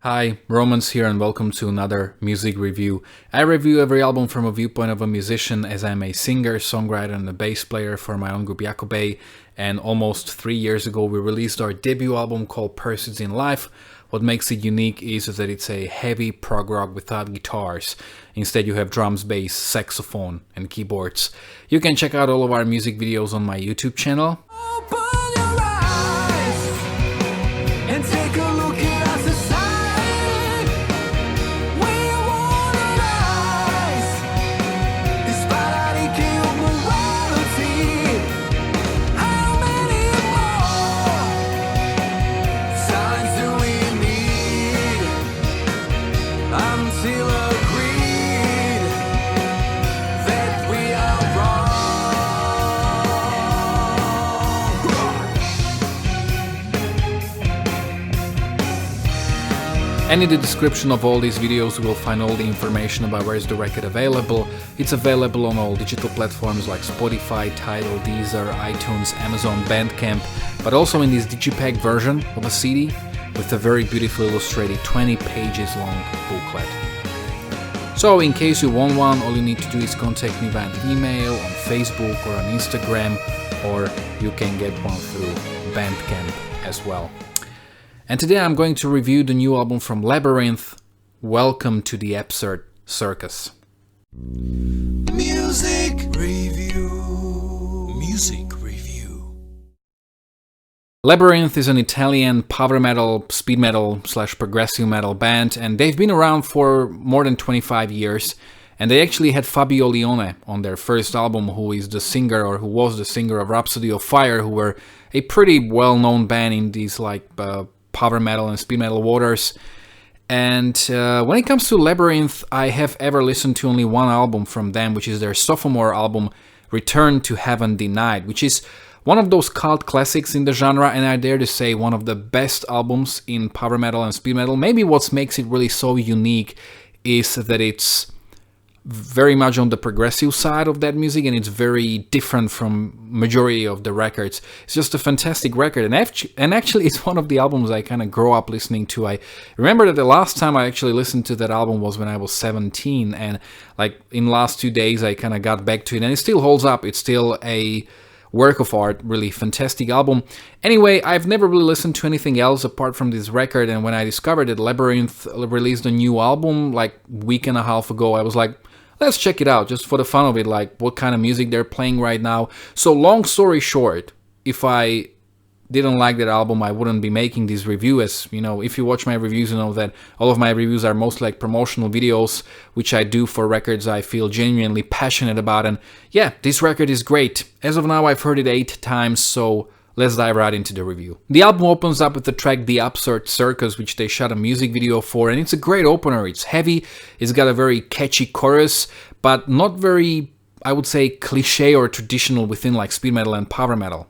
Hi, Romans here and welcome to another music review. I review every album from a viewpoint of a musician, as I'm a singer, songwriter and a bass player for my own group Jakobay, and almost 3 years ago we released our debut album called Pursuits in Life. What makes it unique is that it's a heavy prog rock without guitars. Instead you have drums, bass, saxophone and keyboards. You can check out all of our music videos on my YouTube channel. Open your eyes and take a look at our society. We wanna rise despite our decay of morality. How many more signs do we need until agreed that we are wrong? And in the description of all these videos you will find all the information about where is the record available. It's available on all digital platforms like Spotify, Tidal, Deezer, iTunes, Amazon, Bandcamp, but also in this digipack version of a CD with a very beautifully illustrated 20 pages long booklet. So in case you want one, all you need to do is contact me via email, on Facebook or on Instagram, or you can get one through Bandcamp as well. And today I'm going to review the new album from Labyrinth, Welcome to the Absurd Circus. Music review. Music review. Labyrinth is an Italian power metal, speed metal / progressive metal band, and they've been around for more than 25 years. And they actually had Fabio Lione on their first album, who is the singer, or who was the singer of Rhapsody of Fire, who were a pretty well-known band in these power metal and speed metal waters. And when it comes to Labyrinth, I have ever listened to only one album from them, which is their sophomore album, Return to Heaven Denied, which is one of those cult classics in the genre, and I dare to say one of the best albums in power metal and speed metal. Maybe what makes it really so unique is that it's very much on the progressive side of that music, and it's very different from majority of the records. It's just a fantastic record, and actually it's one of the albums I kind of grow up listening to. I remember that the last time I actually listened to that album was when I was 17, and like in the last 2 days I kind of got back to it, and it still holds up. It's still a work of art, really fantastic album. Anyway, I've never really listened to anything else apart from this record, and when I discovered that Labyrinth released a new album like a week and a half ago, I was like, let's check it out, just for the fun of it, like what kind of music they're playing right now. So long story short, if I didn't like that album, I wouldn't be making this review. As you know, if you watch my reviews, you know that all of my reviews are mostly like promotional videos, which I do for records I feel genuinely passionate about. And yeah, this record is great. As of now, I've heard it 8 times, so let's dive right into the review. The album opens up with the track To The Absurd Circus, which they shot a music video for, and it's a great opener. It's heavy, it's got a very catchy chorus, but not very, I would say, cliche or traditional within like speed metal and power metal.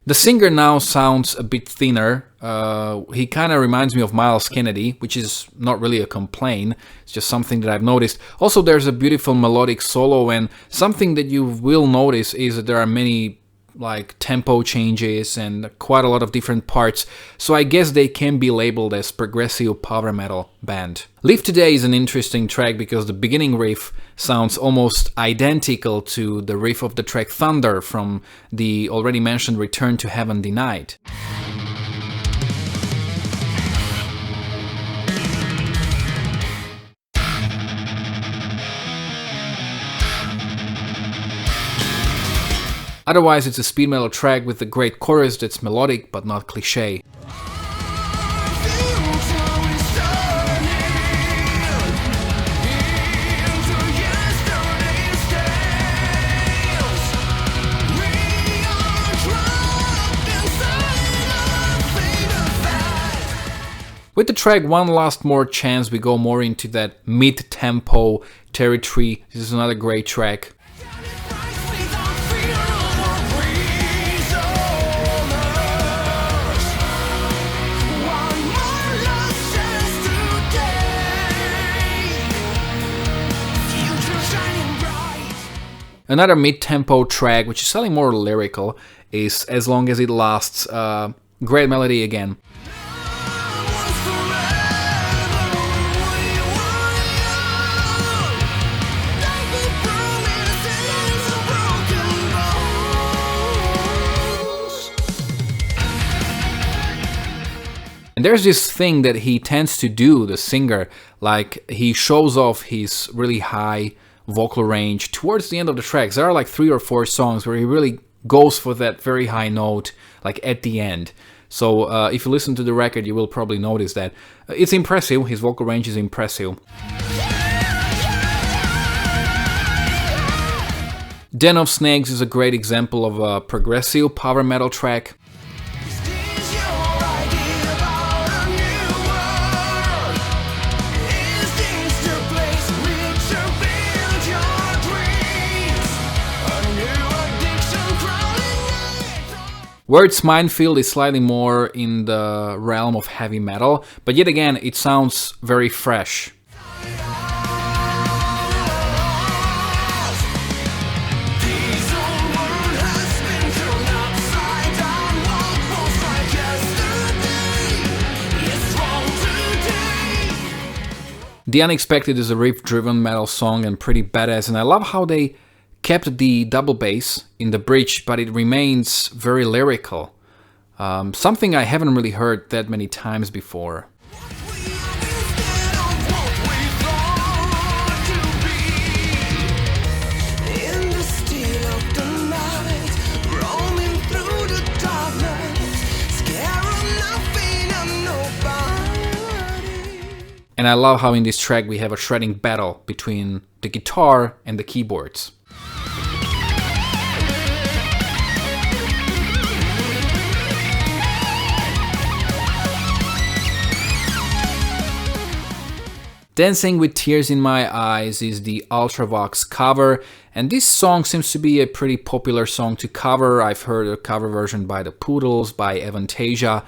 The singer now sounds a bit thinner. He kind of reminds me of Miles Kennedy, which is not really a complaint. It's just something that I've noticed. Also, there's a beautiful melodic solo, and something that you will notice is that there are many like tempo changes and quite a lot of different parts, so I guess they can be labeled as progressive power metal band. Live Today is an interesting track because the beginning riff sounds almost identical to the riff of the track Thunder from the already mentioned Return to Heaven Denied. Otherwise, it's a speed metal track with a great chorus that's melodic but not cliche. With the track One Last More Chance, we go more into that mid-tempo territory. This is another great track. Another mid-tempo track, which is slightly more lyrical, is As Long As It Lasts. Great melody again. And there's this thing that he tends to do, the singer, like he shows off his really high vocal range towards the end of the tracks. There are like 3 or 4 songs where he really goes for that very high note, like at the end. So if you listen to the record, you will probably notice that. It's impressive, his vocal range is impressive. Den of Snakes is a great example of a progressive power metal track. Words Minefield is slightly more in the realm of heavy metal, but yet again it sounds very fresh. The Unexpected is a riff-driven metal song and pretty badass, and I love how they kept the double bass in the bridge, but it remains very lyrical. Something I haven't really heard that many times before. And I love how in this track we have a shredding battle between the guitar and the keyboards. Dancing with Tears in My Eyes is the Ultravox cover, and this song seems to be a pretty popular song to cover. I've heard a cover version by the Poodles, by Avantasia,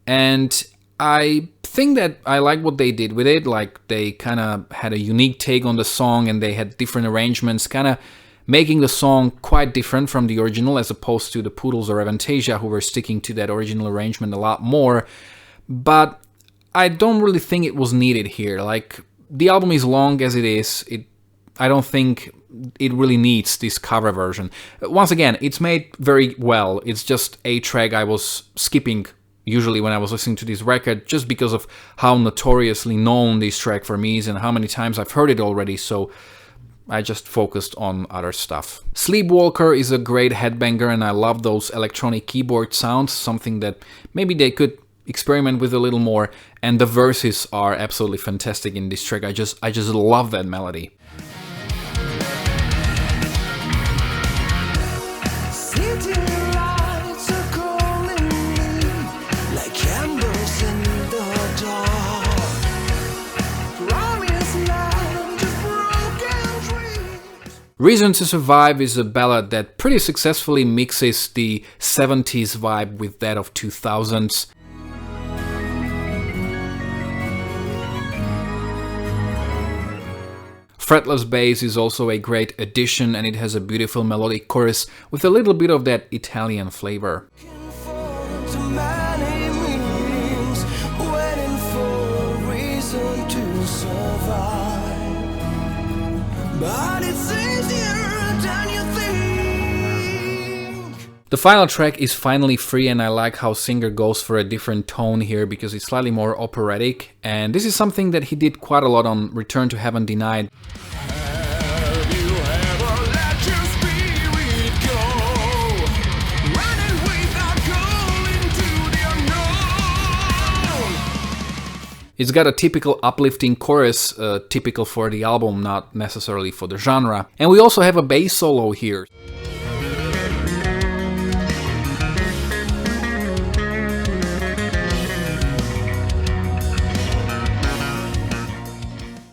and I think that I like what they did with it. Like, they kind of had a unique take on the song, and they had different arrangements, kind of making the song quite different from the original, as opposed to the Poodles or Avantasia, who were sticking to that original arrangement a lot more. But I don't really think it was needed here. Like, the album is long as it is. I don't think it really needs this cover version. Once again, it's made very well. It's just a track I was skipping usually when I was listening to this record, just because of how notoriously known this track for me is and how many times I've heard it already, so I just focused on other stuff. Sleepwalker is a great headbanger, and I love those electronic keyboard sounds, something that maybe they could experiment with a little more, and the verses are absolutely fantastic in this track. I just love that melody. Reason to Survive is a ballad that pretty successfully mixes the 70s vibe with that of 2000s. Fretless bass is also a great addition, and it has a beautiful melodic chorus with a little bit of that Italian flavor. The final track is Finally Free, and I like how Singer goes for a different tone here because it's slightly more operatic, and this is something that he did quite a lot on Return to Heaven Denied. It's got a typical uplifting chorus, typical for the album, not necessarily for the genre. And we also have a bass solo here.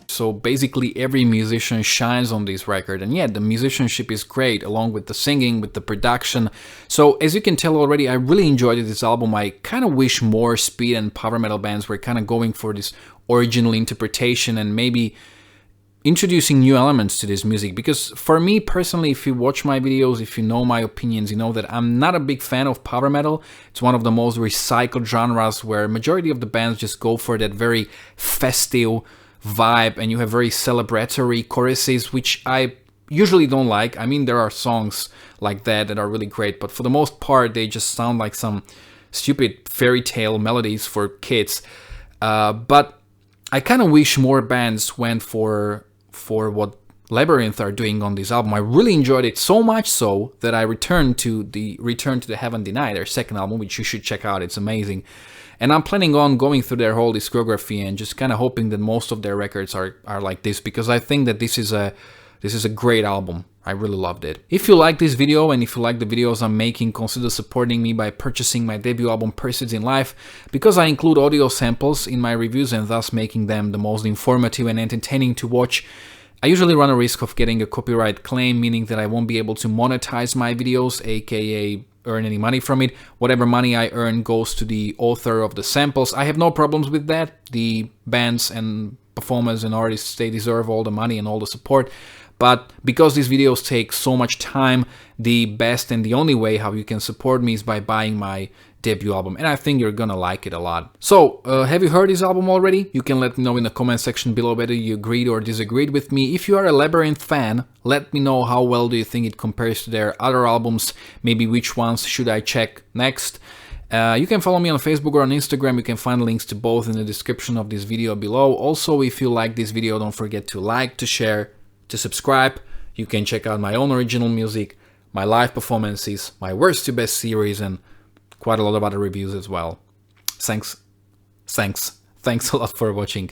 So basically every musician shines on this record, and yeah, the musicianship is great, along with the singing, with the production. So as you can tell already, I really enjoyed this album. I kind of wish more speed and power metal bands were kind of going for this original interpretation and maybe introducing new elements to this music, because for me personally, if you watch my videos, if you know my opinions, you know that I'm not a big fan of power metal. It's one of the most recycled genres where majority of the bands just go for that very festive vibe, and you have very celebratory choruses, which I usually don't like. I mean, there are songs like that are really great, but for the most part they just sound like some stupid fairy tale melodies for kids. But I kind of wish more bands went for what Labyrinth are doing on this album. I really enjoyed it, so much so that I returned to the Heaven Denied, their second album, which you should check out. It's amazing. And I'm planning on going through their whole discography and just kind of hoping that most of their records are like this, because I think that this is a great album. I really loved it. If you like this video and if you like the videos I'm making, consider supporting me by purchasing my debut album Pursuits in Life, because I include audio samples in my reviews and thus making them the most informative and entertaining to watch. I usually run a risk of getting a copyright claim, meaning that I won't be able to monetize my videos, aka earn any money from it. Whatever money I earn goes to the author of the samples. I have no problems with that. The bands and performers and artists, they deserve all the money and all the support. But because these videos take so much time, the best and the only way how you can support me is by buying my debut album, and I think you're gonna like it a lot. So, have you heard this album already? You can let me know in the comment section below whether you agreed or disagreed with me. If you are a Labyrinth fan, let me know how well do you think it compares to their other albums, maybe which ones should I check next. You can follow me on Facebook or on Instagram. You can find links to both in the description of this video below. Also, if you like this video, don't forget to like, to share, to subscribe. You can check out my own original music, my live performances, my worst to best series, and quite a lot of other reviews as well. Thanks a lot for watching.